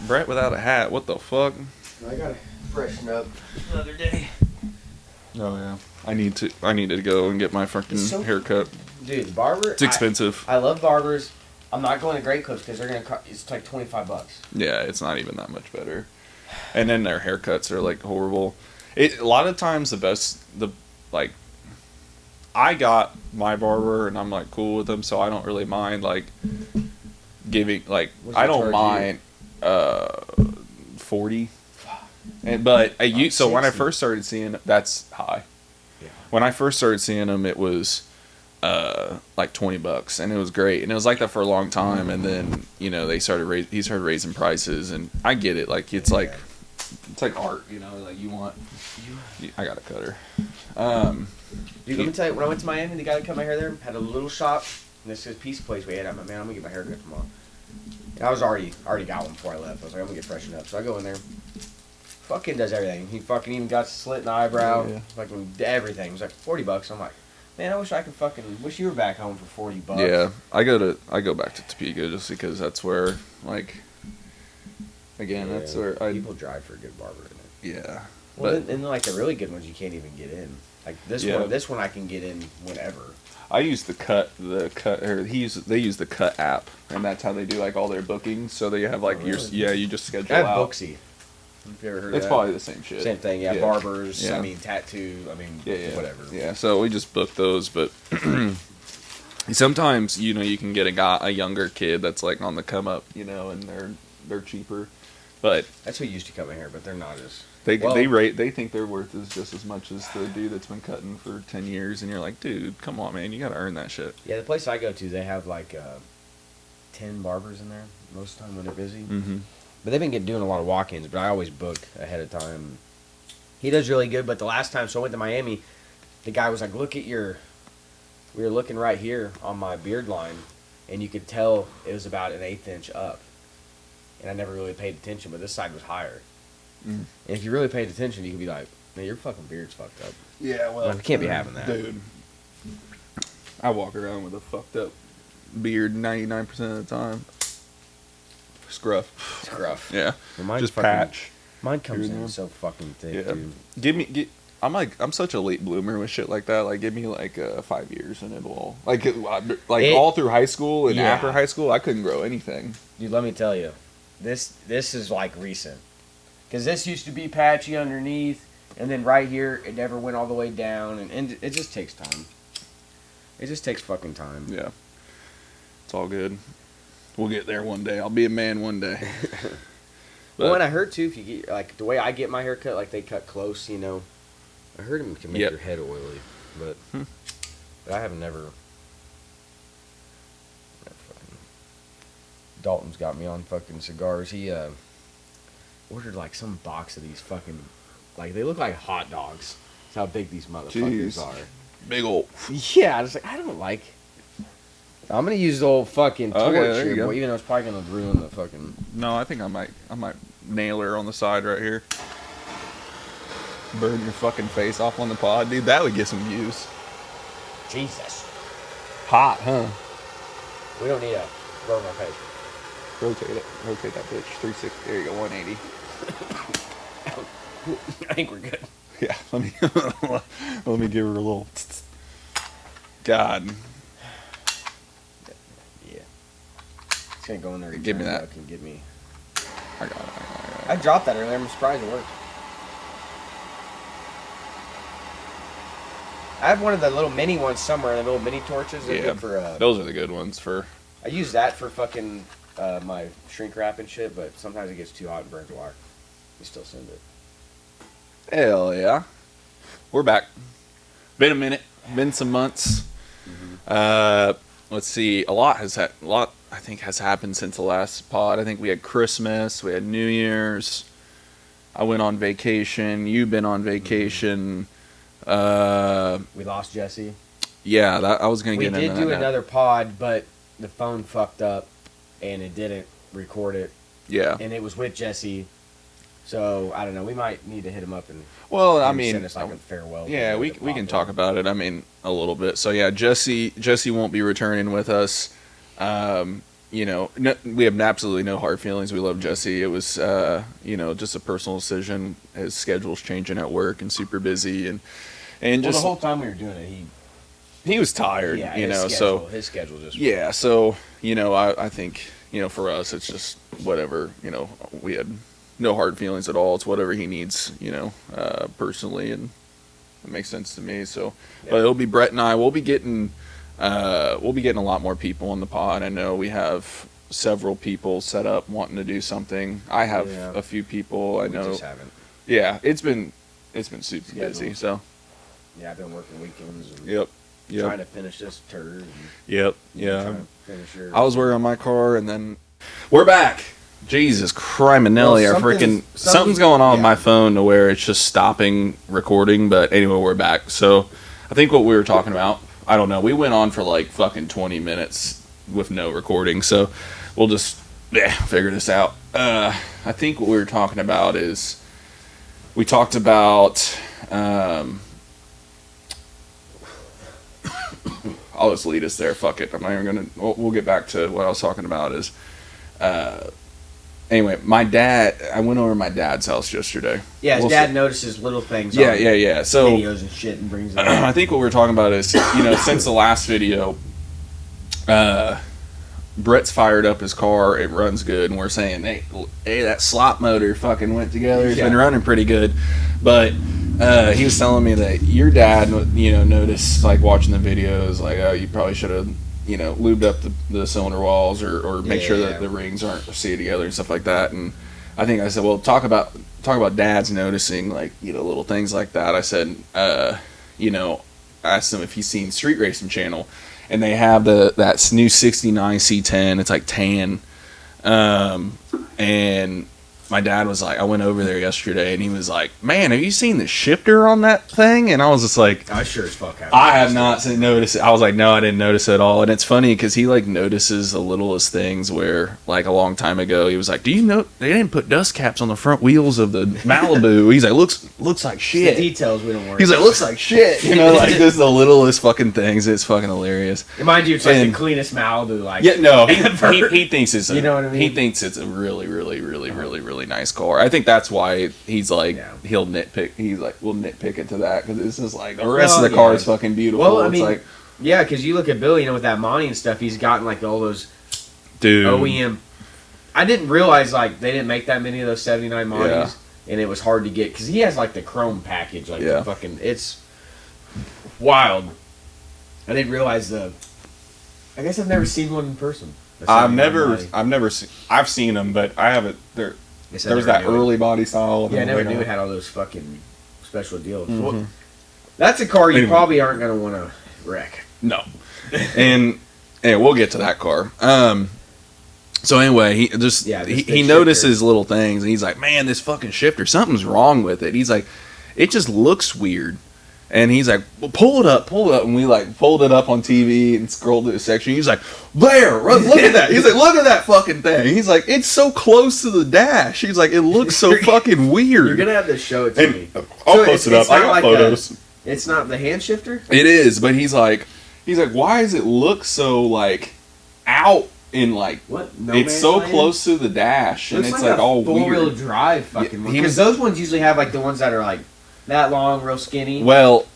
Brett without a hat. What the fuck? I gotta freshen up another day. Oh yeah. I need to go and get my fucking haircut. Dude, the barber. It's expensive. I love barbers. I'm not going to Great Clips because they're gonna. It's like $25. Yeah, it's not even that much better. And then their haircuts are like horrible. A lot of times I got my barber and I'm like cool with them, so I don't really mind like giving like I don't mind 40. But so when I first started seeing that's high. Yeah. When I first started seeing them, it was like $20, and it was great, and it was like that for a long time, and then he started raising prices, and I get it, like it's like art, like you want. I got a cutter. Dude, let me tell you, when I went to Miami, the guy that cut my hair there had a little shop, and this is pizza place we had. I'm like, man, I'm gonna get my hair cut tomorrow. And I was already got one before I left. I was like, I'm gonna get freshened up, so I go in there. Fucking does everything. He fucking even got a slit in the eyebrow. Yeah. Fucking everything. It was like $40. I'm like, man, I wish you were back home for $40. Yeah, I go back to Topeka just because that's where that's where people drive for a good barber. Yeah. Well, and like the really good ones, you can't even get in. Like this one I can get in whenever. I use they use the Cut app, and that's how they do like all their bookings. So they have like you just schedule out. Booksy. Have you ever heard of that? It's probably the same shit. Same thing, yeah. Barbers, tattoo, whatever. Yeah, so we just book those, but sometimes, you can get a younger kid that's like on the come up, and they're cheaper. But that's who used to cut my hair, but they're not as they think their worth is just as much as the dude that's been cutting for 10 years, and you're like, dude, come on, man, you got to earn that shit. Yeah, the place I go to, they have like 10 barbers in there most of the time when they're busy. Mm-hmm. But they've been doing a lot of walk-ins, but I always book ahead of time. He does really good, but the last time, so I went to Miami, the guy was like, we were looking right here on my beard line, and you could tell it was about an 1/8 inch up. And I never really paid attention, but this side was higher. Mm. And if you really paid attention, you could be like, man, your fucking beard's fucked up. Yeah, well. We can't be having that. Dude. I walk around with a fucked up beard 99% of the time. Scruff. Yeah. Well, just patch. Mine comes in so fucking thick, dude. I'm such a late bloomer with shit like that. Like, give me 5 years and it will all through high school and after high school, I couldn't grow anything. Dude, let me tell you, this is like recent, because this used to be patchy underneath, and then right here it never went all the way down, and it just takes time. It just takes fucking time. Yeah, it's all good. We'll get there one day. I'll be a man one day. Well, and I heard too, if you get like the way I get my hair cut, like they cut close, I heard them can make your head oily, but I have never. Dalton's got me on fucking cigars. He ordered like some box of these fucking, like they look like hot dogs. That's how big these motherfuckers are. Big old. Yeah, I was like, I don't like. I'm gonna use the old fucking torch here, boy, even though it's probably gonna ruin the fucking. No, I think I might nail her on the side right here. Burn your fucking face off on the pod, dude. That would get some views. Jesus. Hot, huh? We don't need a burn our face. Rotate it. Rotate that bitch. 360. There you go. 180. I think we're good. Yeah. Let me give her a little. God. Yeah. It's gonna go in there. Give me that. Can get me. I got it. I dropped that earlier. I'm surprised it worked. I have one of the little mini ones somewhere. The little mini torches. They're good for. Those are the good ones for. I use that for fucking my shrink wrap and shit, but sometimes it gets too hot and burns wire. You still send it. Hell yeah. We're back. Been a minute. Been some months. Mm-hmm. Let's see. A lot I think has happened since the last pod. I think we had Christmas. We had New Year's. I went on vacation. You've been on vacation. We lost Jesse. Yeah, I was going to get into that. We did do another pod, but the phone fucked up, and it didn't record it. Yeah. And it was with Jesse. So, I don't know. We might need to hit him up and send us like a farewell. Yeah, we can talk about it. I mean, a little bit. So, yeah, Jesse won't be returning with us. you know, we have absolutely no hard feelings. We love Jesse. It was, you know, just a personal decision. His schedule's changing at work and super busy, and just the whole time we were doing it, he was tired, yeah, you know. His schedule just so you know, I think, you know, for us, it's just whatever. You know, we had no hard feelings at all. It's whatever he needs, you know, personally, and it makes sense to me. So, but it'll be Brett and I. We'll be getting a lot more people on the pod. I know we have several people set up wanting to do something. I have a few people. I know. Just haven't. Yeah, it's been super busy. So. Yeah, I've been working weekends. And Yep. Trying to finish this turd. Yep. Yeah. Trying to finish your... I was working on my car, and then we're back. Jesus Criminelli, well, something's going on with my phone to where it's just stopping recording. But anyway, we're back. So I think what we were talking about, I don't know. We went on for like fucking 20 minutes with no recording. So we'll just figure this out. I think what we were talking about is we talked about. I'll just lead us there. Fuck it. I'm not even gonna. We'll get back to what I was talking about. Is anyway, my dad. I went over to my dad's house yesterday. Yeah, his dad notices little things. Yeah. So videos and shit and brings them. I think what we were talking about is, you know, since the last video, Brett's fired up his car. It runs good, and we're saying, hey, that slot motor fucking went together. It's been running pretty good, but. He was telling me that your dad, you know, noticed, like, watching the videos, like, oh, you probably should have, you know, lubed up the cylinder walls or make sure that the rings aren't seated together and stuff like that. And I think I said, well, talk about dads noticing, like, you know, little things like that. I said, you know, I asked him if he's seen Street Racing Channel, and they have that new 69 C10. It's like tan, and my dad was like, I went over there yesterday, and he was like, man, have you seen the shifter on that thing? And I was just like, I sure as fuck have. I have not noticed it. I was like, no, I didn't notice it at all. And it's funny because he, like, notices the littlest things where, like, a long time ago, he was like, do you know they didn't put dust caps on the front wheels of the Malibu? He's like, looks like shit. The details we don't worry. He's like, looks like shit. You know, like, just the littlest fucking things. It's fucking hilarious. Mind you, it's like the cleanest Malibu. Like, yeah, no, he thinks it's you know what I mean? He thinks it's a really, really, really, really, really nice car. I think that's why he's like, he'll nitpick. He's like, we'll nitpick it to that because it's just like the rest of the car is fucking beautiful. Well, I mean, like, yeah, because you look at Billy, you know, with that Monty and stuff, he's gotten like all those OEM. I didn't realize like they didn't make that many of those 79 Monties, and it was hard to get because he has like the chrome package, like the fucking. It's wild. I didn't realize I guess I've never seen one in person. I've seen them, but I haven't. There's that early body style. Yeah, I never knew it had all those fucking special deals. Mm-hmm. Well, that's a car you probably aren't going to want to wreck. No. And we'll get to that car. So anyway, he notices little things, and he's like, man, this fucking shifter, something's wrong with it. He's like, it just looks weird. And he's like, well, pull it up. And we like pulled it up on TV and scrolled to the section. He's like, there, look at that. He's like, look at that fucking thing. He's like, it's so close to the dash. He's like, it looks so fucking weird. You're going to have to show it to me. I'll post it up. I got photos. It's not the hand shifter? It is, but he's like, why does it look so like out in like, what? No, it's so close to the dash, and it's like all weird. Four-wheel drive fucking one. Because those ones usually have like the ones that are like that long, real skinny. Well,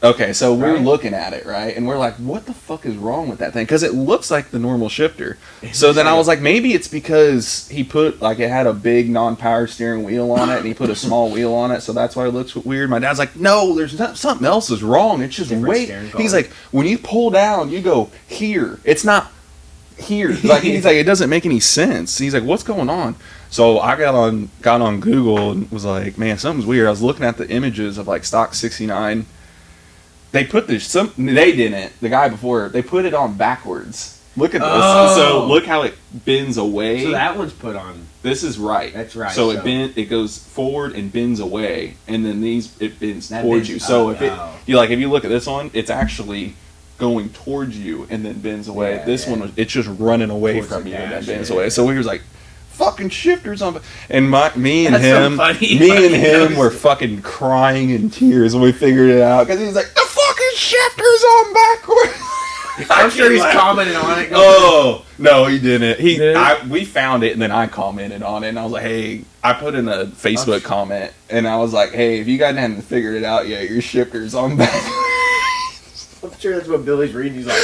okay, so we're looking at it, right? And we're like, what the fuck is wrong with that thing? Because it looks like the normal shifter. So then I was like, maybe it's because he put, like, it had a big non-power steering wheel on it, and he put a small wheel on it, so that's why it looks weird. My dad's like, no, there's something else is wrong. It's just He's like, when you pull down, you go here. It's not here. Like, he's like, it doesn't make any sense. He's like, what's going on? So I got on Google and was like, man, something's weird. I was looking at the images of like stock 69. They put this. They didn't. The guy before, they put it on backwards. Look at this. So look how it bends away. So that one's put on. This is right. That's right. So it goes forward and bends away, and then it bends towards you. So if you look at this one, it's actually going towards you and then bends away. This one, it's just running away from you and then bends away. So we was like, fucking shifters on, and me and him were fucking crying in tears when we figured it out because he's like, the fucking shifters on backwards. I'm sure he's commenting on it. No, he didn't. Did? We found it, and then I commented on it, and I was like, "Hey," I put in a Facebook comment, and I was like, "Hey, if you guys hadn't figured it out yet, your shipper's on back." I'm sure that's what Billy's reading. He's like,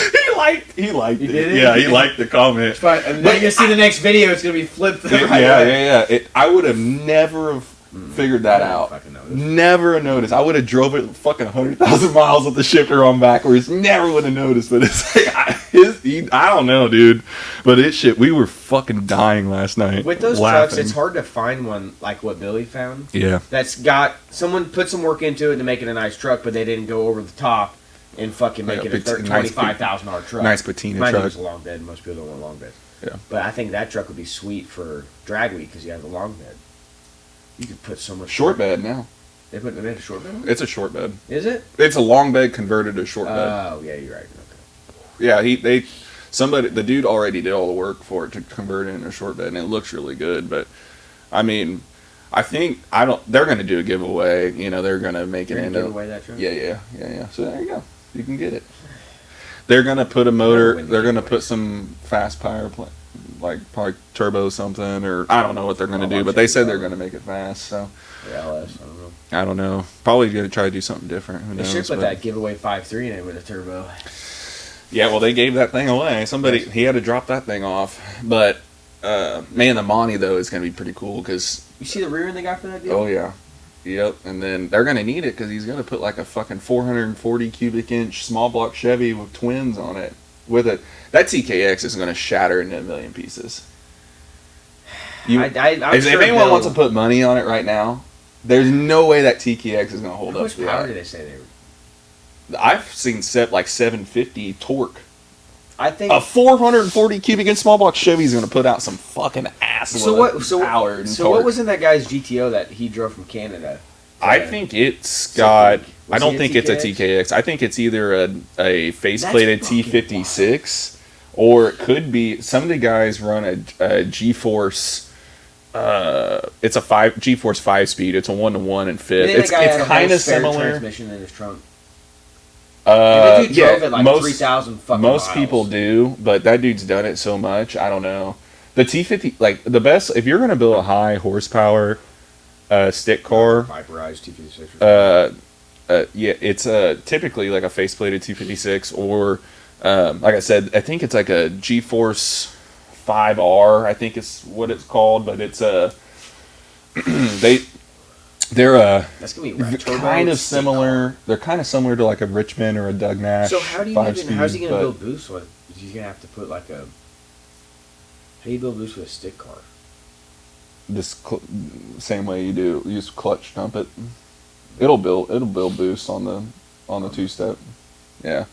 he liked he it. did it? Yeah, he liked the comment. But then you're gonna see the next video. It's gonna be flipped. Yeah. I would have never have figured that out. Never noticed. I would have drove it fucking 100,000 miles with the shifter on backwards. Never would have noticed. But it's like I don't know, dude. But we were fucking dying last night. With those trucks, it's hard to find one like what Billy found. Yeah. That's got someone put some work into it to make it a nice truck, but they didn't go over the top and fucking make it a $25,000 truck. Nice patina Mine truck. was a long bed. Most people don't want long beds. Yeah. But I think that truck would be sweet for drag week because you have the long bed. You could put so much short bed now. They made a short bed on it? It's a short bed. Is it? It's a long bed converted to short bed. Oh, yeah, you're right. Okay. Yeah, the dude already did all the work for it to convert it into a short bed, and it looks really good. But I mean, they're going to do a giveaway. You know, they're going to make it into give away that truck? Yeah. So there you go. You can get it. They're going to put a motor. They're going to put some fast power like probably turbo something, or I don't know what they're going to do, but they said they're going to make it fast. So LS, I don't know. Probably going to try to do something different. Who knows? They should put that giveaway 5.3 in it with a turbo. Yeah, well, they gave that thing away. He had to drop that thing off. But man, the Monty though is going to be pretty cool because you see the rear end they got for that deal. Oh yeah. Yep, and then they're going to need it because he's going to put like a fucking 440 cubic inch small block Chevy with twins on it. That TKX is going to shatter into a million pieces. If anyone wants to put money on it right now, there's no way that TKX is going to hold up. How much power did they say they were? I've seen like 750 torque. I think a 440 cubic inch small block Chevy is going to put out some fucking ass. Power. So what was in that guy's GTO that he drove from Canada? I think it's got. I don't think it's a TKX. I think it's either a faceplated T56, or it could be. Some of the guys run a G-Force. It's a G-Force 5-speed. It's a 1-to-1 and fifth. It's kind of similar. Transmission in his trunk. The dude drove it like 3,000 fucking most miles. People do, but that dude's done it so much. I don't know. The T50, like the best, if you're gonna build a high horsepower stick car, Viperized T56. Yeah, it's typically like a faceplated T56, or like I said, I think it's like a G-Force 5R. I think is what it's called, but it's they're that's gonna be kind of similar. They're kind of similar to like a Richmond or a Doug Nash. So how's he gonna build boost with? He's gonna have to put like a. How do you build boost with a stick car? Just same way you do. You just clutch dump it. It'll build boost on the two-step. Yeah.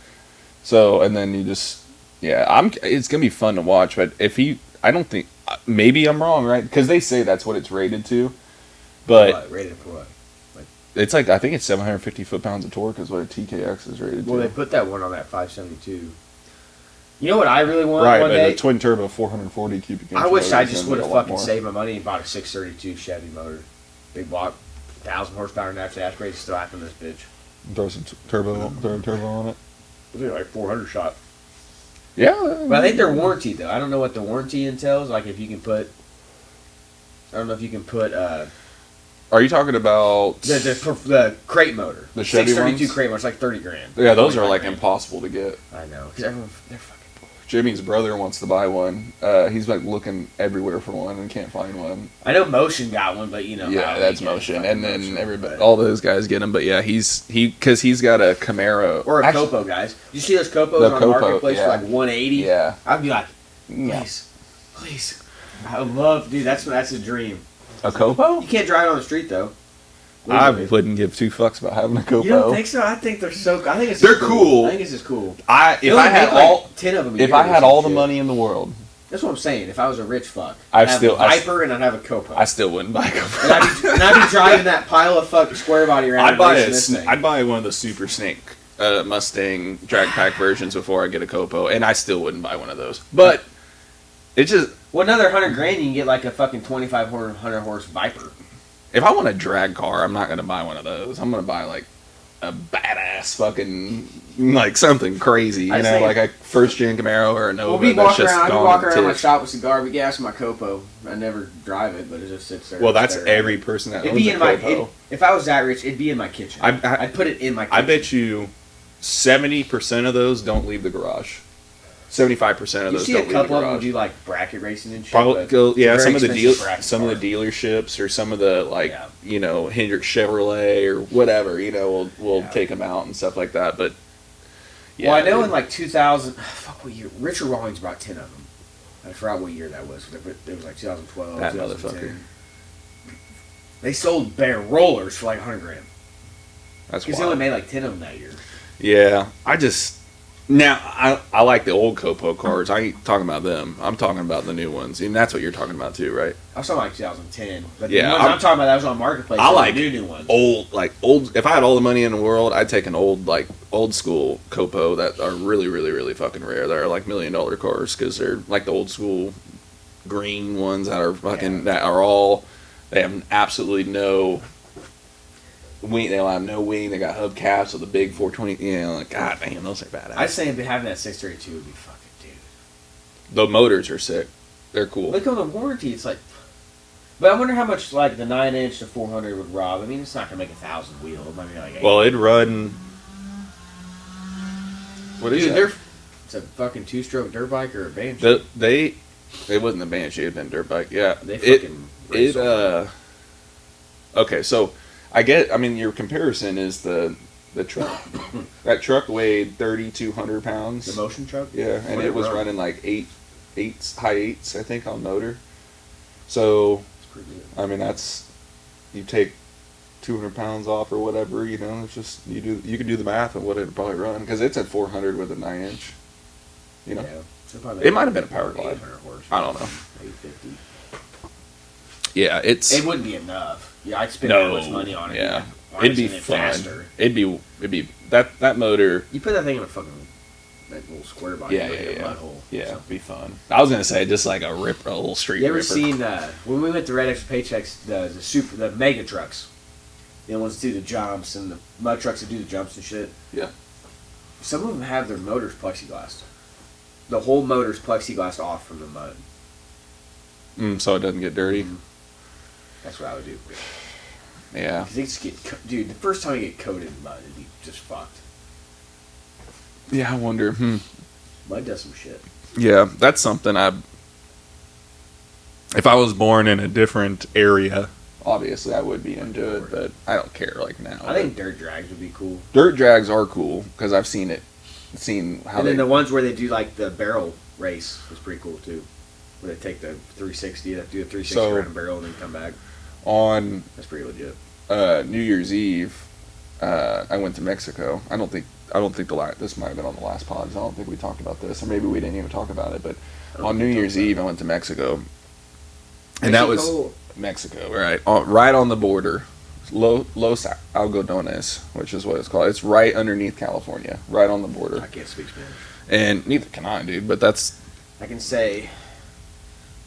So and then you just it's gonna be fun to watch. But I don't think maybe I'm wrong, right? Because they say that's what it's rated to. But rated for what? It's like I think it's 750 foot-pounds of torque is what a TKX is rated to. Well, they put that one on that 572. You know what I really want one day? Right, a twin turbo 440 cubic inch. I wish I just would have fucking saved my money and bought a 632 Chevy motor, big block, 1,000 horsepower naturally aspirated, still acting this bitch. Throw some turbo on it. It'd be like 400 shot. Yeah, but I think they're warranted though. I don't know what the warranty entails. Like if you can put, I don't know if you can put. Are you talking about the crate motor? The Chevy 632 ones? crate motor. It's like $30,000. Yeah, those are like impossible to get. I know because they're fucking. Jimmy's brother wants to buy one. He's like looking everywhere for one and can't find one. I know Motion got one, but you know. Yeah, that's Motion, and then all those guys get them. But yeah, because he's got a Camaro or a Copo, guys. You see those Copos on the marketplace for like 180? Yeah, I'd be like, please. I love, dude. That's a dream. A Copo? You can't drive it on the street though. I wouldn't give two fucks about having a Copo. You don't think so? I think they're so. I think they're cool. I think it's just cool. If I had 10 of them. If I had all the money in the world. That's what I'm saying. If I was a rich fuck, I'd have a Viper and I'd have a Copo. I still wouldn't buy a Copo. And I'd be driving that pile of fucking square body around. I'd buy one of the Super Snake Mustang drag pack versions before I get a Copo, and I still wouldn't buy one of those. But it's just another $100,000 you can get like a fucking 2,500 horse Viper. If I want a drag car, I'm not going to buy one of those. I'm going to buy like a badass badass fucking like something crazy, you know, like a first gen Camaro or a Nova. Well, we walk around my shop with cigar. We gas in my Copo. I never drive it, but it just sits there. Well, that's every person that owns a Copo. If I was that rich, it'd be in my kitchen. I'd put it in my kitchen. I bet you 70% of those don't leave the garage. 75% of those don't leave the garage. You see a couple of them do like bracket racing and shit. Some of the dealerships or some of the you know, Hendrick Chevrolet or whatever, you know, will take them out and stuff like that. But yeah, well, I know in like 2000, fuck what year, Richard Rawlings brought 10 of them. I forgot what year that was. It was like 2012. That 2010. motherfucker. They sold bare rollers for like $100,000. That's because they only made like 10 of them that year. Yeah, I like the old Copo cars. I ain't talking about them. I'm talking about the new ones, and that's what you're talking about too, right? I was talking like 2010, but the ones I'm talking about that was on Marketplace. I like new ones. Old. If I had all the money in the world, I'd take an old school Copo that are really, really, really fucking rare. They're like $1 million cars because they're like the old school green ones that are fucking that are all. They have absolutely no wing. They'll have no wing. They got hubcaps with the big 420. You know, like god damn, those are badass. I'd say having that 632 would be fucking dude. The motors are sick. They're cool. Look on the warranty. It's like, but I wonder how much like the 9-inch to 400 would rob. I mean, it's not gonna make 1,000 wheel. It might be like 8. Well, it'd run. What is it? It's a fucking 2-stroke dirt bike or a Banshee. It wasn't a Banshee. It'd been a dirt bike. Yeah. They fucking. Okay, so. I mean, your comparison is the truck. That truck weighed 3,200 pounds. The motion truck? Yeah, and it was running like high 8s, I think, on motor. So, that's pretty good. I mean, you take 200 pounds off or whatever, you know, it's just, you can do the math of what it'd probably run, because it's at 400 with a 9-inch, you know. Yeah, so it might have been a power glide. I don't know. 850. Yeah, it wouldn't be enough. Yeah, I'd spend that much money on it. Yeah, it'd be fun. Faster. It'd be that motor. You put that thing in a fucking little square body. Yeah. It'd be fun. I was gonna say just like a little street. You ever seen when we went to Red X Paychecks the mega trucks, the ones that do the jumps and the mud trucks that do the jumps and shit. Yeah. Some of them have their motors plexiglassed. The whole motor's plexiglassed off from the mud. So it doesn't get dirty. Mm-hmm. That's what I would do. Yeah. Dude, the first time you get coated in mud, it'd be just fucked. Yeah, I wonder. Mud does some shit. Yeah, that's something if I was born in a different area, obviously I would be into it, but I don't care like now. I think dirt drags would be cool. Dirt drags are cool because I've seen how. And then the ones where they do like the barrel race is pretty cool too. Where they take the 360, they do a 360 around a barrel and then come back. That's pretty legit. New Year's Eve, I went to Mexico. I don't think this might have been on the last pod. So I don't think we talked about this, or maybe we didn't even talk about it. But on New Year's Eve, I went to Mexico, and that was Mexico, right? Right on the border, Los Algodones, which is what it's called. It's right underneath California, right on the border. I can't speak Spanish, and neither can I, dude. But I can say,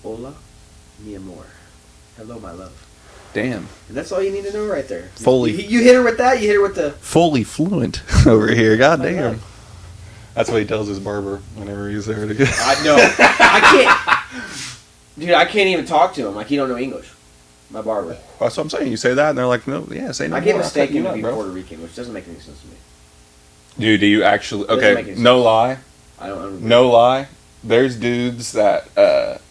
"Hola, mi amor." Hello, my love. Damn. And that's all you need to know right there. Fully. You hit her with that, you hit her with the... Fully fluent over here. God damn. That's what he tells his barber whenever he's there to get... I know. I can't... Dude, I can't even talk to him. Like, he don't know English. My barber. That's what I'm saying. You say that, and they're like, no, yeah, say no more. I get mistaken to be Puerto Rican, which doesn't make any sense to me. Dude, do you actually... Okay, no lie. I don't No lie. There's dudes that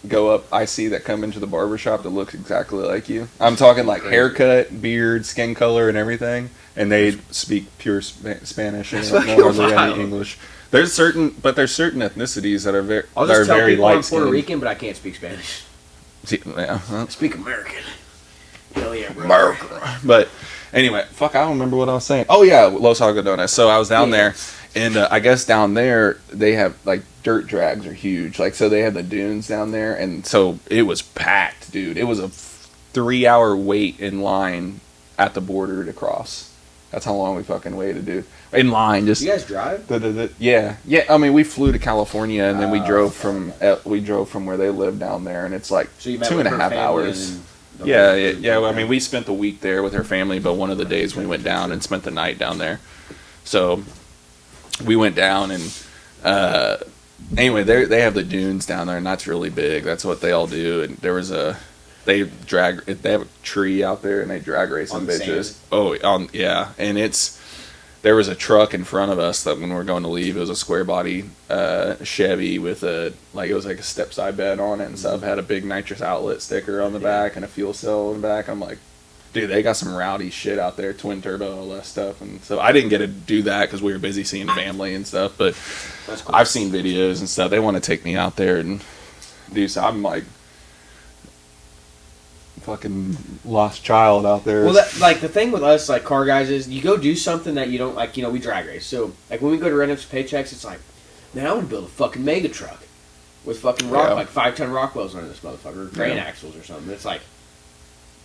go up, I see that come into the barbershop that look exactly like you. I'm talking like haircut, beard, skin color, and everything, and they speak pure Spanish and don't hardly any English. There's certain ethnicities that are very I'll just tell people I'm Puerto Rican, but I can't speak Spanish. Yeah, I speak American. Hell yeah, bro. America. But anyway, I don't remember what I was saying. Oh yeah, Los Algodones. So I was down there. And I guess down there, they have, like, dirt drags are huge. Like, so they have the dunes down there. And so it was packed, dude. It was a 3-hour wait in line at the border to cross. That's how long we fucking waited, dude. In line, just... You guys drive? Yeah. Yeah, I mean, we flew to California, and then we drove from where they live down there. And it's like 2.5 hours. Yeah. I mean, we spent the week there with her family, but one of the days we went down and spent the night down there. So we went down and anyway, they have the dunes down there, and that's really big. That's what they all do. And there was they have a tree out there, and they drag race some bitches. Yeah, and there was a truck in front of us that when we were going to leave, it was a square body Chevy with it was like a step side bed on it and stuff. Had a big nitrous outlet sticker on the back and a fuel cell in the back. I'm like, dude, they got some rowdy shit out there, twin turbo, all that stuff. And so I didn't get to do that because we were busy seeing family and stuff. But that's cool. I've seen videos and stuff. They want to take me out there and do so. I'm like fucking lost child out there. Well, the thing with us, like car guys, is you go do something that you don't like. We drag race. So like when we go to rent up some paychecks, it's like, man, I want to build a fucking mega truck with fucking like 5-ton Rockwells on this motherfucker, or grain axles or something. It's like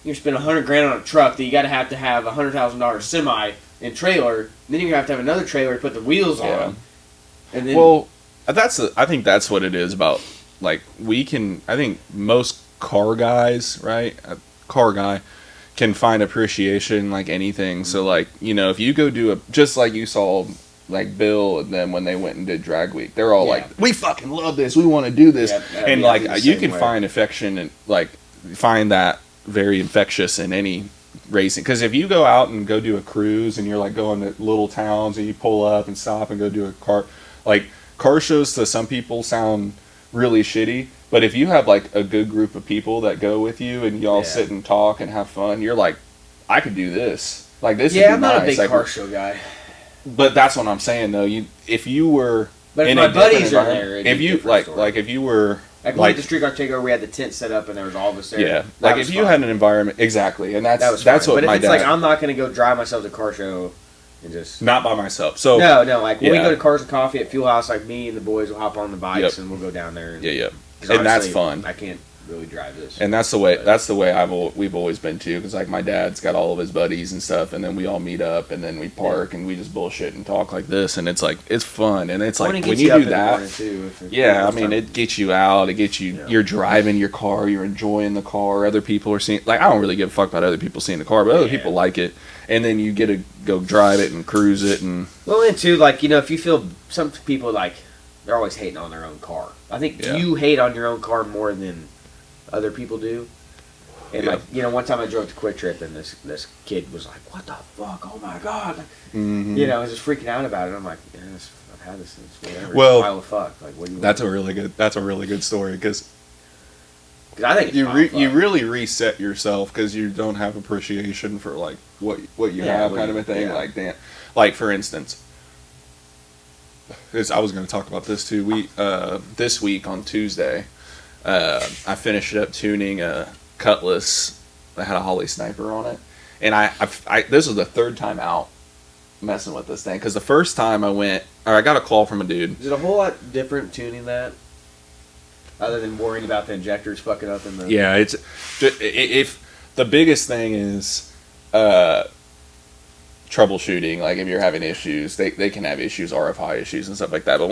you're spending $100,000 on a truck that you got to have a $100,000 semi and trailer. And then you're gonna have to have another trailer to put the wheels on. And then, I think that's what it is about. Like I think most car guys, right? A car guy can find appreciation like anything. So like, if you go do just like you saw like Bill and them when they went and did drag week, they're all like, we fucking love this, we want to do this. And like you can find affection and like find that very infectious in any racing. Because if you go out and go do a cruise and you're like going to little towns and you pull up and stop and go do a car shows to some people sound really shitty. But if you have like a good group of people that go with you and y'all sit and talk and have fun, you're like, I could do this. Like this. Yeah, I'm not a big car show guy. But that's what I'm saying though. If you were, but if my buddies are there, if you if you were like the Street Car Takeover, we had the tent set up and there was all of us there. Yeah, like if you had an environment exactly, and that's what. But if it's like I'm not going to go drive myself to a car show. And just not by myself. So no. Like when we go to Cars and Coffee at Fuel House, like me and the boys will hop on the bikes and we'll go down there. And that's fun. I can't really drive this. And that's the way we've always been too. Because like my dad's got all of his buddies and stuff, and then we all meet up, and then we park and we just bullshit and talk like this, and it's like it's fun, and it's like when you do that, it gets you out, it gets you. You're driving your car, you're enjoying the car. Other people are seeing. Like I don't really give a fuck about other people seeing the car, but other people like it, and then you get to go drive it and cruise it and. Well, and too, like if you feel some people like. They're always hating on their own car. I think you hate on your own car more than other people do. And one time I drove to Quick Trip and this kid was like, "What the fuck? Oh my god!" I was just freaking out about it. I'm like, I've had this since whatever. Well, pile of fuck. Like, what do you? That's a really good story because I think you really reset yourself because you don't have appreciation for like what you have kind of a thing. Like damn, like for instance. I was going to talk about this too. This week on Tuesday, I finished up tuning a Cutlass that had a Holly Sniper on it, and I this was the third time out messing with this thing because the first time I got a call from a dude. Is it a whole lot different tuning that, other than worrying about the injectors fucking up in the? Yeah, if the biggest thing is. Troubleshooting, like if you're having issues, they can have issues, RFI issues and stuff like that. But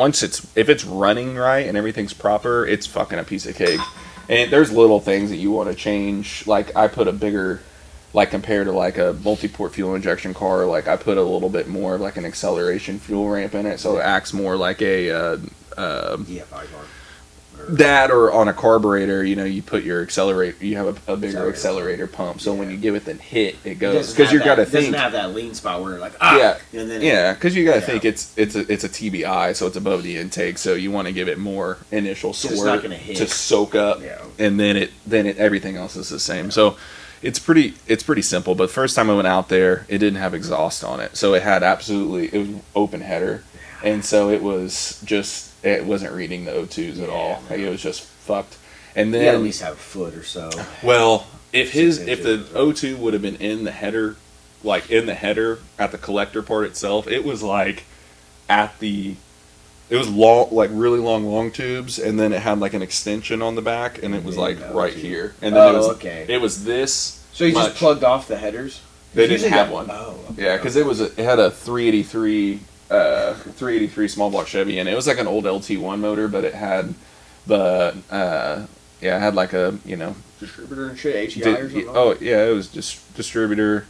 if it's running right and everything's proper, it's fucking a piece of cake. And there's little things that you want to change. Like I put a bigger, like compared to like a multi-port fuel injection car, like I put a little bit more of like an acceleration fuel ramp in it, so it acts more like a EFI car. That or on a carburetor, you put your accelerator. You have a bigger accelerator pump, so when you give it the hit, it goes because you got to think. It doesn't have that lean spot where like and then because you got to think it's a TBI, so it's above the intake, so you want to give it more initial squirt to soak up, and then everything else is the same. So it's pretty simple. But first time I went out there, it didn't have exhaust on it, so it was open header, and so it was just. It wasn't reading the O2s at all. Like it was just fucked. And then you gotta at least have a foot or so. Well, if the O2 would have been in the header, like in the header at the collector part itself, it was like it was long, like really long tubes, and then it had like an extension on the back, and it was like right here. And then it was this. So you just plugged off the headers? They didn't have one. Oh, okay. Yeah, because it had a 383 small block Chevy, and it was like an old LT1 motor, but it had it had like a distributor and shit, HEI or something. It was just distributor,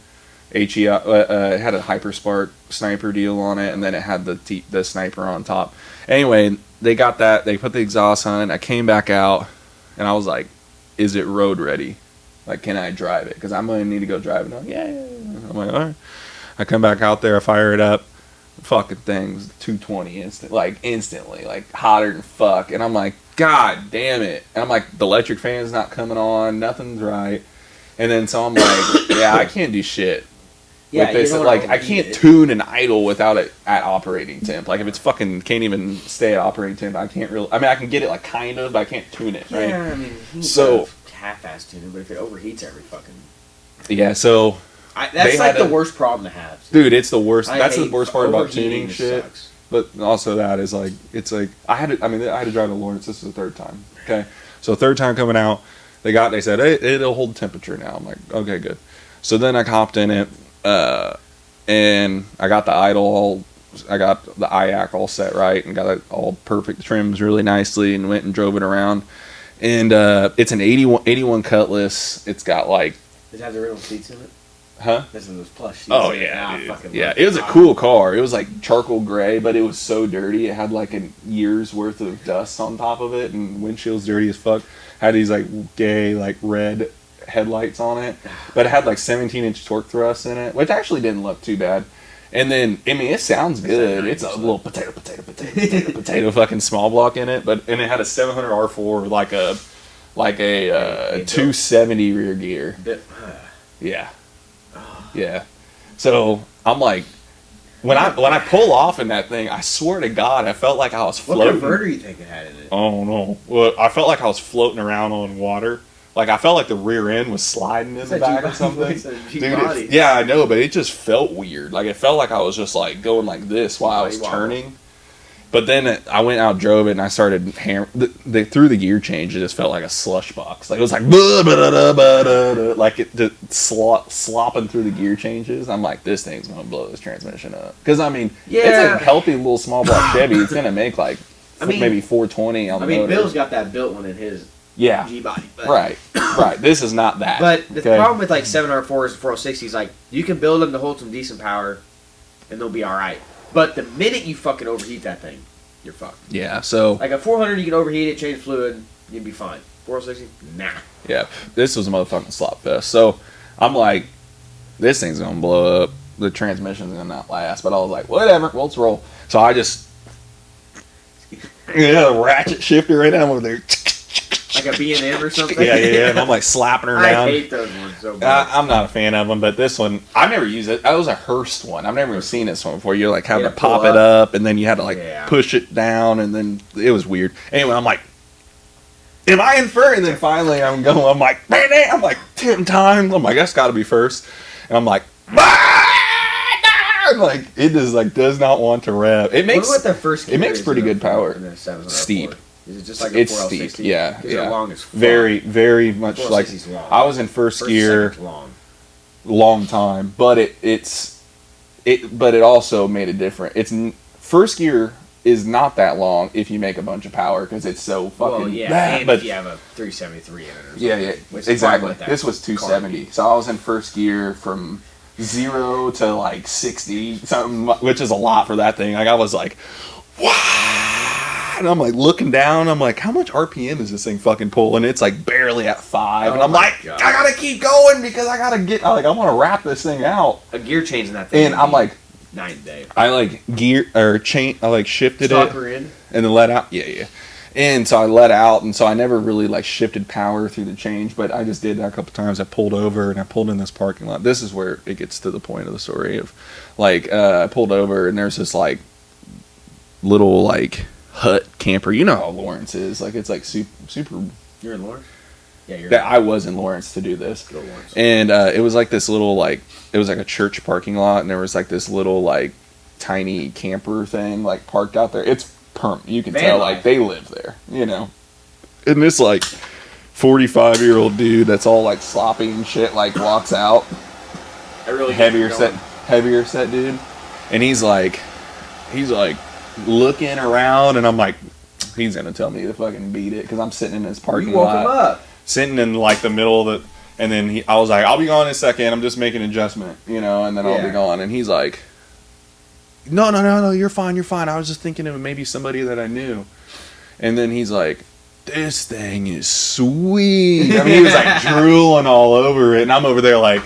HE. It had a Hyperspark sniper deal on it, and then it had the sniper on top. Anyway, they got that. They put the exhaust on it. I came back out, and I was like, "Is it road ready? Like, can I drive it? Because I'm gonna need to go drive it." And yeah. I'm like, all right. I come back out there. I fire it up. Fucking thing's 220 instantly, like hotter than fuck. And I'm like, God damn it. And I'm like, the electric fan's not coming on. Nothing's right. And then so I'm like, yeah, I can't do shit. Yeah, with this. Like, I can't tune an idle without it at operating temp. Like, if it's fucking can't even stay at operating temp, I can't really. I mean, I can get it like kind of, but I can't tune it. Right? Yeah, I mean, so half-ass tune it, but if it overheats every fucking. Yeah, so that's like the worst problem to have. Dude, it's the worst. That's the worst part about tuning shit. Sucks. But also that is like, it's like I had to drive to Lawrence. This is the third time. Okay, so third time coming out, they said, hey, it'll hold temperature now. I'm like, okay, good. So then I hopped in it. And I got the idle I got the IAC all set right and got it all perfect, trims really nicely, and went and drove it around. And it's an 81 Cutlass. It's got like... Does it have the original seats in it? Huh? This is those plush seats. Oh, yeah. Yeah, it was a cool car. It was like charcoal gray, but it was so dirty. It had like a year's worth of dust on top of it, and windshield's dirty as fuck. Had these like gay, like red headlights on it, but it had like 17-inch torque thrusts in it, which actually didn't look too bad. And then, I mean, it sounds good. It's a little potato fucking small block in it, and it had a 700 R4, like a 270 rear gear. Yeah. Yeah. So I'm like, when I pull off in that thing, I swear to God, I felt like I was floating. What converter do you think it had in it? Oh no. Well, I felt like I was floating around on water. Like, I felt like the rear end was sliding in the back or something. Dude, yeah, I know, but it just felt weird. Like, it felt like I was just, like, going like this while I was turning. But then I went out, drove it, and I started through the gear change. It just felt like a slush box. Like, it was like, like it just slopping through the gear changes. I'm like, this thing's going to blow this transmission up. Because, I mean, it's a healthy little small block Chevy. It's going to make, like, maybe 420 on the motor. Bill's got that built one in his... Yeah. G-body. Right. This is not that. But the problem with like 7R4s and 406s, like, you can build them to hold some decent power, and they'll be alright. But the minute you fucking overheat that thing, you're fucked. Yeah, so... Like a 400, you can overheat it, change fluid, you'd be fine. 460, nah. Yeah, this was a motherfucking slop fest. So, I'm like, this thing's gonna blow up. The transmission's gonna not last. But I was like, whatever, well, let's roll. So I just... ratchet shifter right now over there. Like a B&M or something? Yeah. And I'm like slapping her down. I hate those ones so much. I'm not a fan of them, but this one, I've never used it. That was a Hurst one. I've never even seen this one before. You like have to pop it up, and then you had to like push it down, and then it was weird. Anyway, I'm like, am I in first? And then finally I'm like, I'm like 10 times. I'm like, that's got to be first. And I'm like, like it just like does not want to rev. It makes pretty good power. Steep. Is it just like a 4L60? Steep, yeah. Long as fuck. Very, very much like long. I was in first gear, long time, but it also made it different. It's first gear is not that long if you make a bunch of power because it's so fucking and if you have a 373 in it. Or something, exactly. This was 270, so I was in first gear from 0 to like 60 something, which is a lot for that thing. Like I was like, wow. And I'm like looking down. I'm like, how much RPM is this thing fucking pulling? It's like barely at 5. And I'm like, God. I gotta keep going because I gotta get. I want to wrap this thing out. A gear change in that thing. And I'm like, 9 days. I like gear or chain. I like shifted it and then let out. Yeah. And so I let out, and so I never really like shifted power through the change. But I just did that a couple times. I pulled over and I pulled in this parking lot. This is where it gets to the point of the story of, like, I pulled over and there's this like little like hut camper. You know how Lawrence is. Like it's like super. You're in Lawrence? Yeah, you're. I was in Lawrence to do this. Go Lawrence. And it was like this little like it was like a church parking lot, and there was like this little like tiny camper thing like parked out there. It's you can tell like they live there, you know. And this like 45-year-old dude that's all like sloppy and shit like walks out. I really heavier set dude, and he's like looking around, and I'm like, he's gonna tell me to fucking beat it because I'm sitting in this parking lot, sitting in like the middle of the. And then I was like, I'll be gone in a second. I'm just making an adjustment, you know, and then I'll be gone. And he's like, no, you're fine. I was just thinking of maybe somebody that I knew. And then he's like, this thing is sweet. I mean, he was like drooling all over it. And I'm over there like,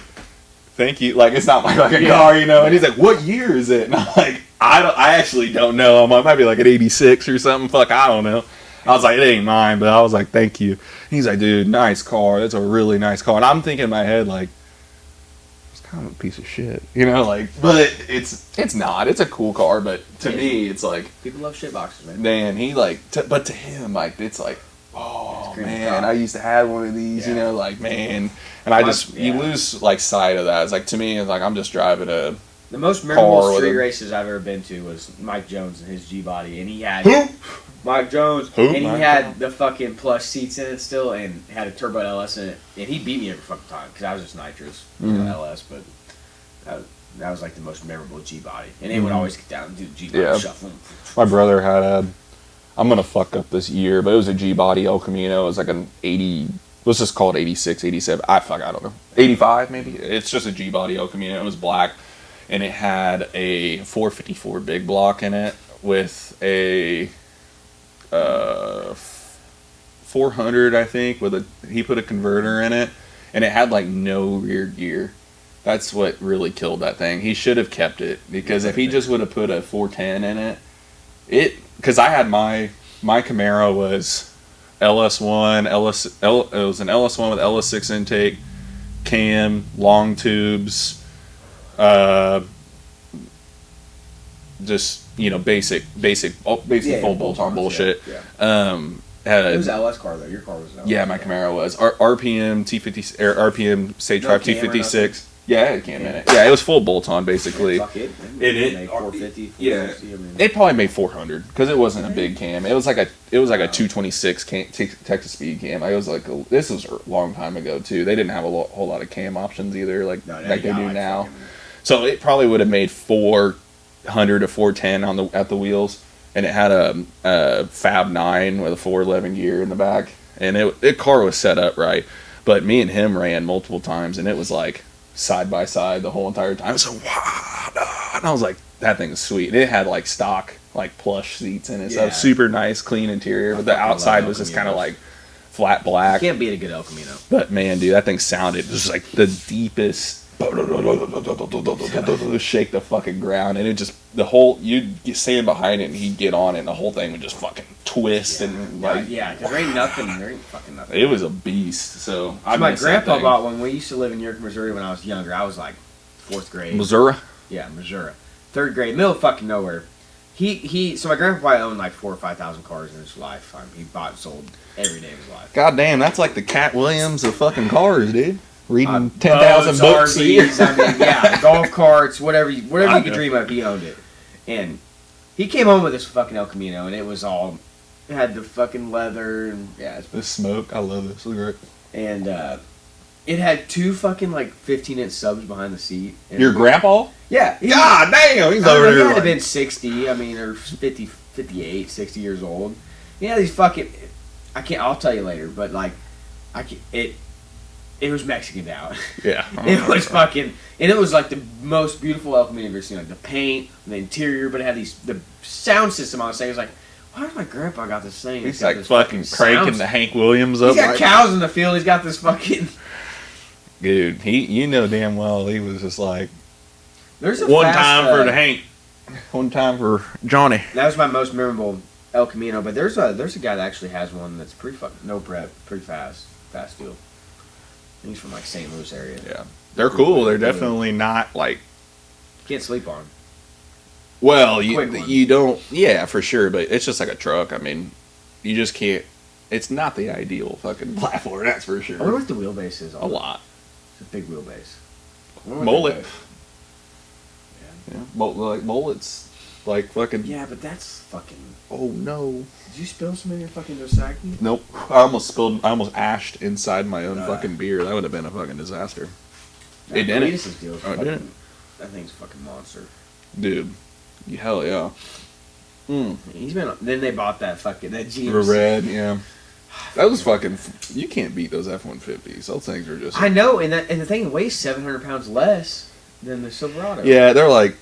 thank you. Like, it's not my fucking car, you know. And he's like, what year is it? And I'm like, I actually don't know. I might be like an 86 or something. Fuck, I don't know. I was like, it ain't mine, but I was like, thank you. He's like, dude, nice car. That's a really nice car. And I'm thinking in my head, like, it's kind of a piece of shit, you know, like, but it's not. It's a cool car, but to me, it's like, people love shit boxes, man. Man, he like, but to him, like, it's like, oh man, I used to have one of these, you know, like, man, and you lose like sight of that. It's like, to me, it's like I'm just driving a. The most memorable street races I've ever been to was Mike Jones and his G body, and he had Mike Jones, and he had the fucking plush seats in it still, and had a turbo LS in it, and he beat me every fucking time because I was just nitrous, you know, LS, but that was like the most memorable G body, and they would always get down and do the G body shuffle. My brother had I'm gonna fuck up this year, but it was a G body El Camino. It was like an 80. Let's just call it 86, 87. I don't know. 85 maybe. It's just a G body El Camino. It was black. And it had a 454 big block in it with a 400, I think, he put a converter in it, and it had like no rear gear. That's what really killed that thing. He should have kept it, because if he just would have put a 410 in it, because I had my Camaro was LS1, it was an LS1 with LS6 intake, cam, long tubes. Just, you know, basic full bolt-on bullshit. It was an LS car though. Your car was an LS. Yeah, my Camaro was RPM T50 or RPM Stage Drive T56. Yeah, it had a cam in it. Yeah, it was full bolt-on basically. Fuck it. It made 450. Yeah, it probably made 400 because it wasn't a big cam. It was like a 226 Texas Speed cam. I was like, this was a long time ago too. They didn't have a whole lot of cam options either, like they do now. So it probably would have made 400 to 410 at the wheels, and it had a Fab 9 with a 411 gear in the back, and the car was set up right. But me and him ran multiple times, and it was like side by side the whole entire time. So wow, and I was like, that thing's sweet. It had like stock, like plush seats in it, so super nice, clean interior. But the outside was just kind of like flat black. You can't beat a good El Camino. But man, dude, that thing sounded just like the deepest. Shake the fucking ground, and it just you'd stand behind it and he'd get on it, and the whole thing would just fucking twist and like because there ain't fucking nothing. It was a beast. So my grandpa bought one. We used to live in York, Missouri when I was younger. I was like 4th grade. Missouri? Yeah, Missouri. 3rd grade, middle of fucking nowhere. So my grandpa probably owned like 4,000 or 5,000 cars in his lifetime. He bought and sold every day of his life. God damn, that's like the Cat Williams of fucking cars, dude. Reading 10,000 books a year. I mean, golf carts, whatever you could dream of, he owned it. And he came home with this fucking El Camino, and it had the fucking leather, and the smoke. I love this. Look great. And it had 2 fucking like 15-inch subs behind the seat. And your grandpa? Yeah. God damn, he's over there. He had to have been 60. I mean, or 50, 58, 60 years old. Yeah, these fucking. I'll tell you later, but like, it was Mexican out. Yeah. It was fucking, and it was like the most beautiful El Camino I've ever seen. Like the paint, the interior, but it had the sound system on the thing. It was like, why does my grandpa got this thing? He's like fucking cranking the Hank Williams up. He's got cows in the field. He's got this fucking. Dude, you know damn well he was just like. There's one time for the Hank, one time for Johnny. That was my most memorable El Camino. But there's a guy that actually has one that's pretty fucking no prep, pretty fast fuel. He's from like St. Louis area. Yeah, they're cool. They're definitely not like. Can't sleep on. Well, you don't. Yeah, for sure. But it's just like a truck. I mean, you just can't. It's not the ideal fucking platform. That's for sure. I wonder what the wheelbase is. A lot. It's a big wheelbase. Mullet. Yeah. Mullets. Like fucking. Yeah, but that's fucking. Oh no. Did you spill some in your fucking Dosaki? Nope. I almost ashed inside my own fucking beer. That would have been a fucking disaster. It didn't. That thing's a fucking monster. Dude. Hell yeah. Then they bought that GMC. The red, yeah. That was fucking. You can't beat those F-150s. Those things are just. I know, and the thing weighs 700 pounds less than the Silverado. Yeah, they're like.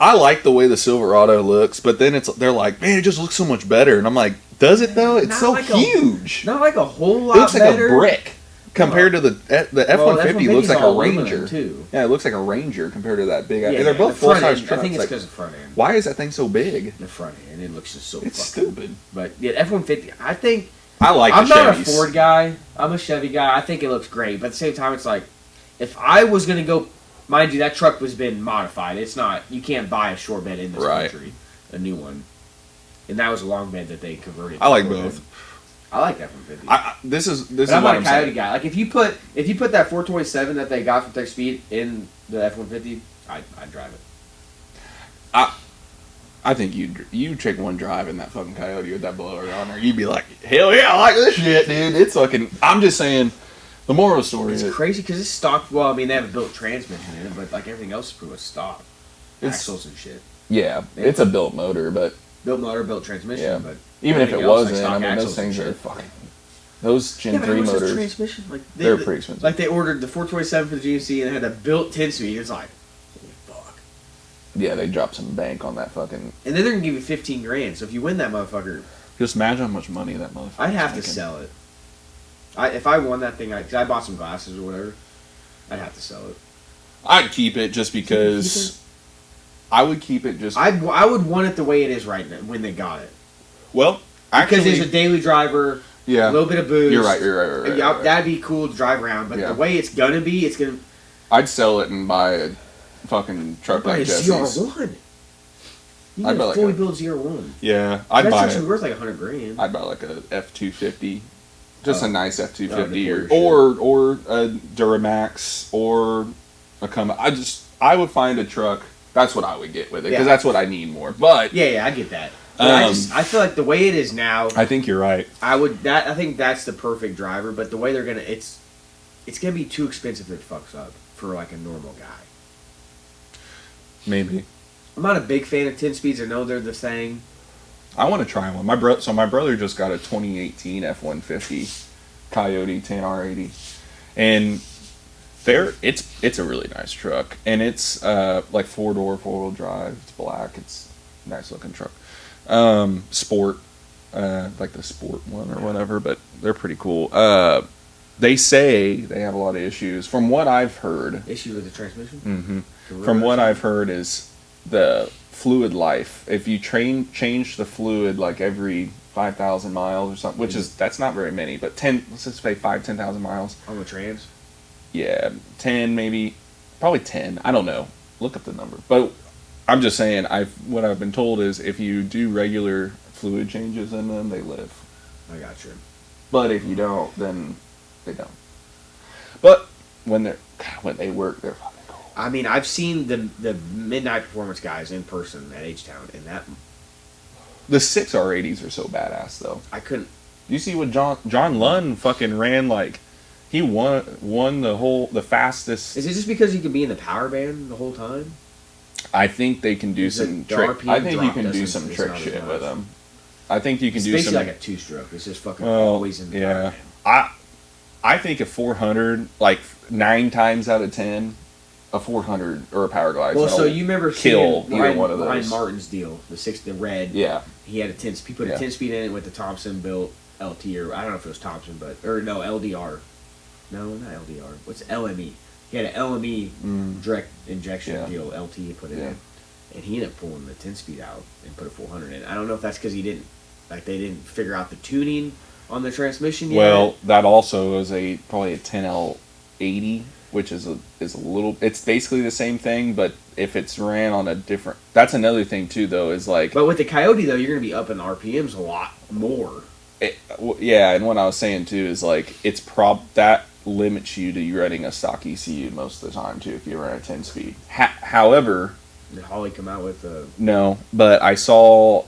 I like the way the Silverado looks, but then they're like, man, it just looks so much better, and I'm like, does it though? It's so like huge. Not like a whole lot. It looks like better. a brick compared to the F-150. Looks like a Ranger too. Yeah, it looks like a Ranger compared to that big. Yeah, they're both full size trucks. I think it's because of front end. Why is that thing so big? The front end. It looks just so. It's stupid. But yeah, F-150. I think. I'm not a Ford guy. I'm a Chevy guy. I think it looks great, but at the same time, it's like, if I was gonna go, mind you, that truck was been modified. It's not. You can't buy a short bed in this country, a new one, and that was a long bed that they converted. I like both. I like F-150. This is. I'm not a Coyote guy. Like if you put that 427 that they got from Tech Speed in the F-150, I'd drive it. I think you take one drive in that fucking Coyote with that blower on there, you'd be like, hell yeah, I like this shit, dude. It's fucking. I'm just saying, the moral of the story is crazy because it's stock. Well, I mean, they have a built transmission in it, but like everything else is pretty much stock. Axles and shit. Yeah, it's a built motor, but built motor, built transmission. Yeah. But even if it wasn't, like I mean, those things are fucking. Those Gen 3 motors, transmission? Like they're pretty expensive. Like they ordered the 427 for the GMC and it had a built 10-speed. It's like, holy fuck. Yeah, they dropped some bank on that fucking. And then they're gonna give you $15,000. So if you win that motherfucker, just imagine how much money that motherfucker. I'd have to sell it. If I won that thing, because I bought some glasses or whatever, I'd have to sell it. I'd keep it just because. I would keep it just. I would want it the way it is right now when they got it. Well, actually, because there's a daily driver. Yeah, a little bit of boost. You're right. That'd be cool to drive around, but the way it's gonna be, it's gonna. I'd sell it and buy a fucking truck like Jesse's. ZR1. You can fully build ZR1. Yeah, I'd buy it. That's worth like $100,000. I'd buy like a F250, just a nice F250, or a Duramax, or a Caminos. I would find a truck. That's what I would get with it because that's what I need more. But yeah, I get that. I feel like the way it is now. I think you're right. I think that's the perfect driver, but the way they're gonna, it's gonna be too expensive if it fucks up for like a normal guy. Maybe. I'm not a big fan of 10 speeds. I know they're the thing. I want to try one. My brother just got a 2018 F-150 Coyote 10R80, and it's a really nice truck, and it's like 4-door 4-wheel drive. It's black. It's a nice looking truck. Sport, like the sport one or whatever, but they're pretty cool. They say they have a lot of issues. From what I've heard, issue with the transmission. Mm-hmm. From what I've heard is the fluid life. If you change the fluid like every 5,000 miles or something, which is that's not very many, but 10. Let's just say 10,000 miles on the trans. Yeah, 10 maybe, probably 10. I don't know. Look up the number, but. I'm just saying, what I've been told is if you do regular fluid changes in them, they live. I got you. But if you don't, then they don't. But when they work, they're fucking cool. I mean, I've seen the Midnight Performance guys in person at H-Town, and that. The 6R80s are so badass, though. I couldn't. You see what John Lund fucking ran like. He won the fastest. Is it just because he could be in the power band the whole time? I think they can do some trick. I think you can do some trick shit with them. I think you can do some. It's basically like a 2-stroke. It's just fucking always in the power band. I think a 400, like 9 times out of 10, a 400 or a Power Glide. Well, so you remember seeing one of those. Ryan Martin's deal, the red. Yeah. He had a 10. He put a 10-speed in it with the Thompson built LT, or I don't know if it was Thompson, LDR. No, not LDR. What's LME? He had an LME direct injection deal, LT, he put it in. And he ended up pulling the 10-speed out and put a 400 in. I don't know if that's because they didn't figure out the tuning on the transmission yet. Well, that also is probably a 10L80, which is a little, it's basically the same thing, but if it's ran on a different, that's another thing too, though, is like. But with the Coyote, though, you're going to be up in RPMs a lot more. And what I was saying too is like, that limits you to you running a stock ECU most of the time too if you run a 10-speed. However, did Holly come out with no, but I saw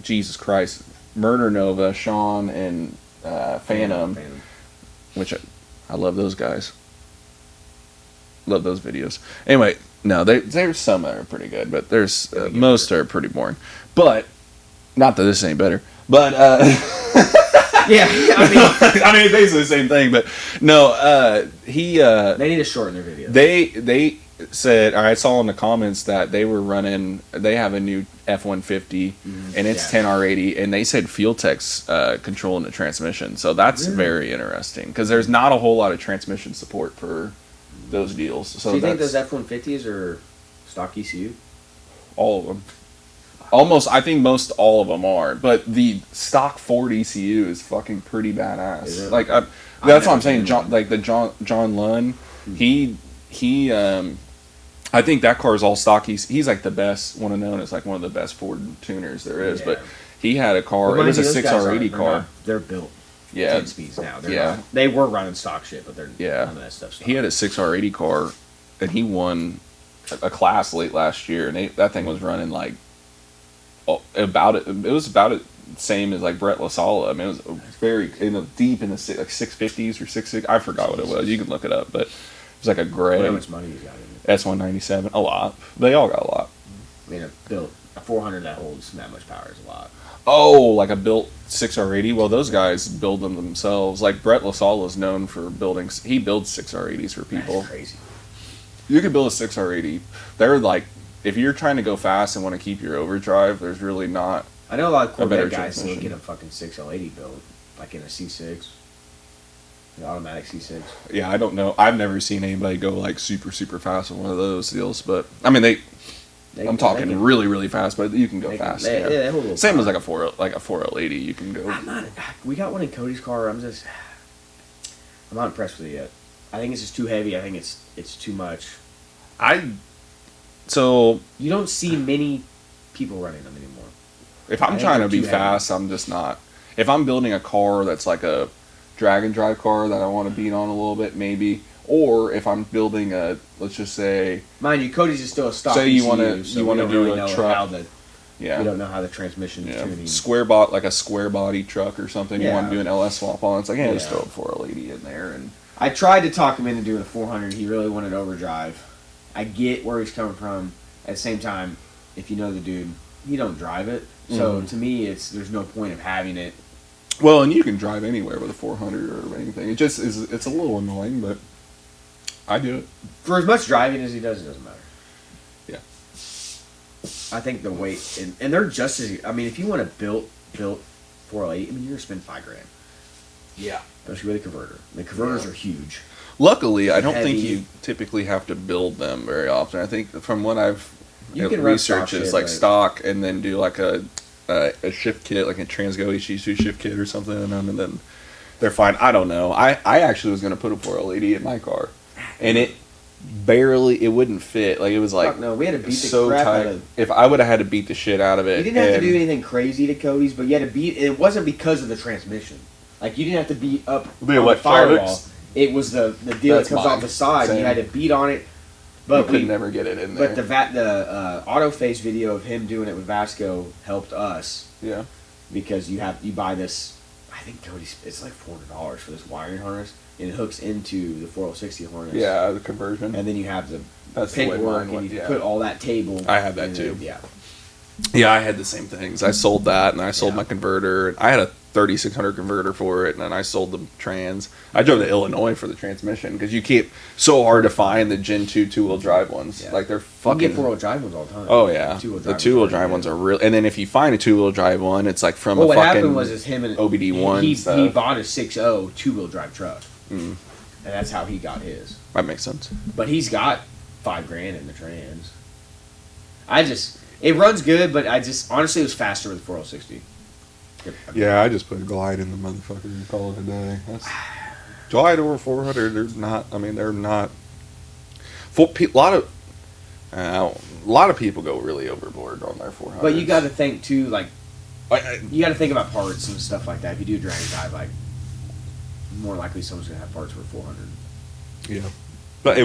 Jesus Christ, Murder Nova, Sean and Phantom, which I love those guys. Love those videos. Anyway, no, there's some that are pretty good, but there's most are pretty boring. But Not that this ain't better, but Yeah, I mean, I mean, it's basically the same thing. But no, they need to shorten their video. They said, I saw in the comments that they have a new F-150 and it's 10R80, and they said Fuel Tech's controlling the transmission. So that's very interesting because there's not a whole lot of transmission support for those deals. So do you think those F-150s are stock ECU? All of them. Almost, I think most all of them are, but the stock Ford ECU is fucking pretty badass. Like, that's what I'm saying. John Lunn, he I think that car is all stock. He's like the best, one known as like one of the best Ford tuners there is. Yeah. But he had a car. It was a 6R80 car. They're built. 10 speeds now. They were running stock shit, but they're none of that stuff. He had a 6R80 car, and he won a class late last year, and that thing was running like about it. It was about it same as like Brett LaSala. I mean, it was very deep in the 650s or 660. I forgot what it was. You can look it up, but it was like a gray. How much money you got in it? S197, a lot. They all got a lot. I mean, a 400 that holds that much power is a lot. Oh, like a built 6R80. Well, those guys build them themselves. Like Brett LaSala is known for building. He builds 6R80s for people. That's crazy. You can build a 6R80. They're like, if you're trying to go fast and want to keep your overdrive, there's really not. I know a lot of Corvette guys will get a fucking 6L80 built, like in a C6. An automatic C6. Yeah, I don't know. I've never seen anybody go like super fast on one of those deals, but I mean I'm talking really, really fast, but you can go fast. They same as like a 4L80, you can go. We got one in Cody's car. I'm not impressed with it yet. I think it's just too heavy. I think it's too much. So you don't see many people running them anymore. If I'm trying to be fast, I'm just not. If I'm building a car that's like a drag and drive car that I want to beat on a little bit, maybe. Or if I'm building let's just say, mind you, Cody's is still a stock. Say you want to do a truck. We don't know how the transmission is tuning. Like a square body truck or something. You want to do an LS swap on. It's like, just throw a 4L80 in there. And I tried to talk him into doing a 400. He really wanted overdrive. I get where he's coming from. At the same time, if you know the dude, he don't drive it. So to me, there's no point of having it. Well, and you can drive anywhere with a 400 or anything. It just is. It's a little annoying, but I do it. For as much driving as he does, it doesn't matter. Yeah. I think the weight and they're just as. I mean, if you want a built 408, I mean, you're gonna spend $5,000. Yeah. Especially with a converter. The converters are huge. Luckily, I don't think you typically have to build them very often. I think from what I've researched, it's like stock, and then do like a shift kit, like a Transgo HG2 shift kit or something, and then they're fine. I don't know. I actually was going to put a 4L80 in my car, and it wouldn't fit. Like, it was like, no, we had to beat the so crap tight. out of. If I would have had to beat the shit out of it, you didn't have to do anything crazy to Cody's, but you had to beat. It wasn't because of the transmission. Like, you didn't have to beat up on the firewall. It was the deal that comes off the side. Same. You had to beat on it. But we could never get it in there. But the auto face video of him doing it with Vasco helped us. Yeah. Because you buy this, I think Cody's, it's like $400 for this wiring harness, and it hooks into the 4060 harness. Yeah, the conversion. And then you have the paintwork, and you put all that table. I have that too. Yeah. Yeah, I had the same things. I sold that, and I sold my converter. I had a 3600 converter for it, and then I sold the trans. I drove to Illinois for the transmission because you keep so hard to find the Gen 2 two-wheel drive ones. Yeah. Like, they're fucking. You get four-wheel drive ones all the time. Oh yeah, the two-wheel drive ones are real. And then if you find a two-wheel drive one, it's like from a fucking. What happened was him and OBD1. He bought a 6.0 two-wheel drive truck, and that's how he got his. That makes sense. But he's got $5,000 in the trans. It runs good, but honestly, it was faster with the 4060. Yeah, I just put a glide in the motherfucker and call it a day. Glide over 400. They're not. I mean, they're not. A lot of people go really overboard on their 400. But you got to think too, like you got to think about parts and stuff like that. If you do a drag and drive, like more likely someone's gonna have parts for 400. Yeah, but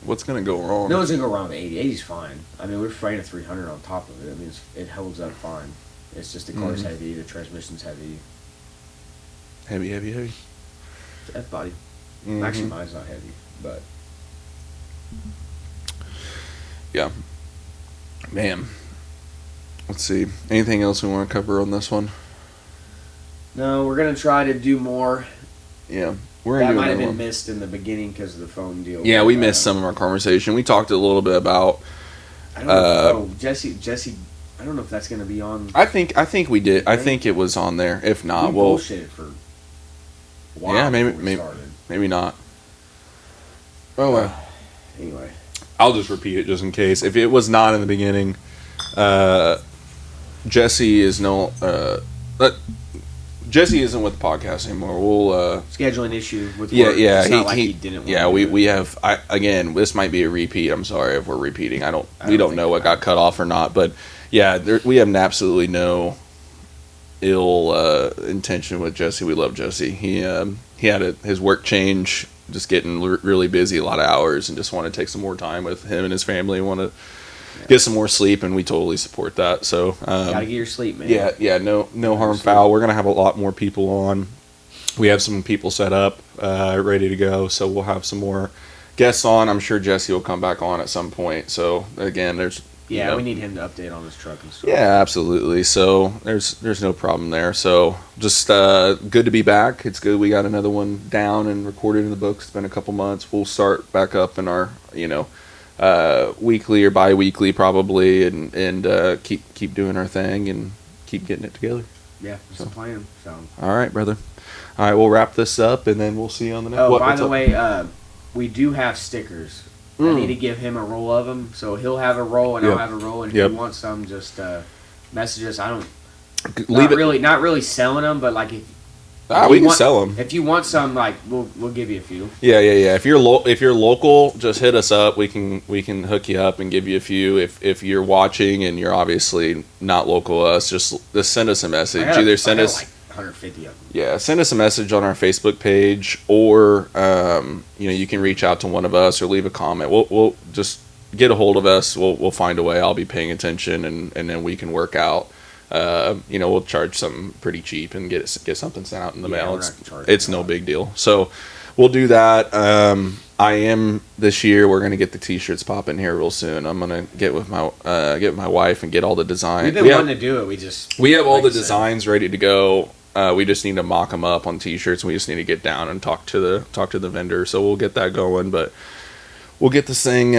what's gonna go wrong? No one's gonna go wrong with 80. 80's fine. I mean, we're spraying a 300 on top of it. I mean, it holds up fine. It's just the car's heavy, the transmission's heavy. Heavy. It's F-body. Actually, mine's not heavy, but... Yeah. Man. Let's see. Anything else we want to cover on this one? No, we're gonna try to do more. Yeah. That might have been missed in the beginning because of the phone deal. Yeah, we missed some of our conversation. We talked a little bit about. I don't know. Jesse. I don't know if that's going to be on. I think we did. I think it was on there. If not, we bullshitted for a while. Yeah, maybe not. Oh well. Anyway, I'll just repeat it just in case. If it was not in the beginning, Jesse is no. Jesse isn't with the podcast anymore. We'll scheduling issue with work. Yeah. It's not like he didn't. Yeah, we have. Again, this might be a repeat. I'm sorry if we're repeating. We don't know what got cut off or not. But yeah, we have absolutely no ill intention with Jesse. We love Jesse. He had his work change, just getting really busy, a lot of hours, and just want to take some more time with him and his family. Want to get some more sleep, and we totally support that. So gotta get your sleep, man. Yeah. No harm, foul. We're gonna have a lot more people on. We have some people set up, ready to go. So we'll have some more guests on. I'm sure Jesse will come back on at some point. So again, there's we need him to update on his truck and stuff. Yeah, absolutely. So there's no problem there. So just good to be back. It's good we got another one down and recorded in the books. It's been a couple months. We'll start back up in our weekly or bi-weekly probably, and keep doing our thing and keep getting it together. Yeah, that's the plan. So all right, brother. All right, we'll wrap this up and then we'll see you on the next. Oh, by the way, we do have stickers. I need to give him a roll of them, so he'll have a roll and I'll have a roll. And if you want some, just message us. I don't not really selling them, but like if we can sell them. If you want some, like we'll give you a few. Yeah. If you're local, just hit us up. We can hook you up and give you a few. If you're watching and you're obviously not local to us, just send us a message. Either send us like 150 of them. Yeah, send us a message on our Facebook page, or you can reach out to one of us or leave a comment. We'll just get a hold of us. We'll find a way. I'll be paying attention, and then we can work out. We'll charge something pretty cheap and get something sent out in the mail. It's no big deal. So we'll do that. This year we're gonna get the t-shirts popping here real soon. I'm gonna get with my wife and get all the designs. We've been wanting to do it. We have all the designs ready to go. We just need to mock them up on t-shirts. We just need to get down and talk to the vendor. So we'll get that going, but we'll get this thing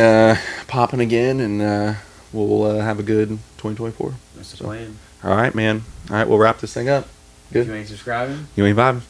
popping again, and we'll have a good 2024. That's the plan. All right, man. All right, we'll wrap this thing up. Good. If you ain't subscribing, you ain't vibing.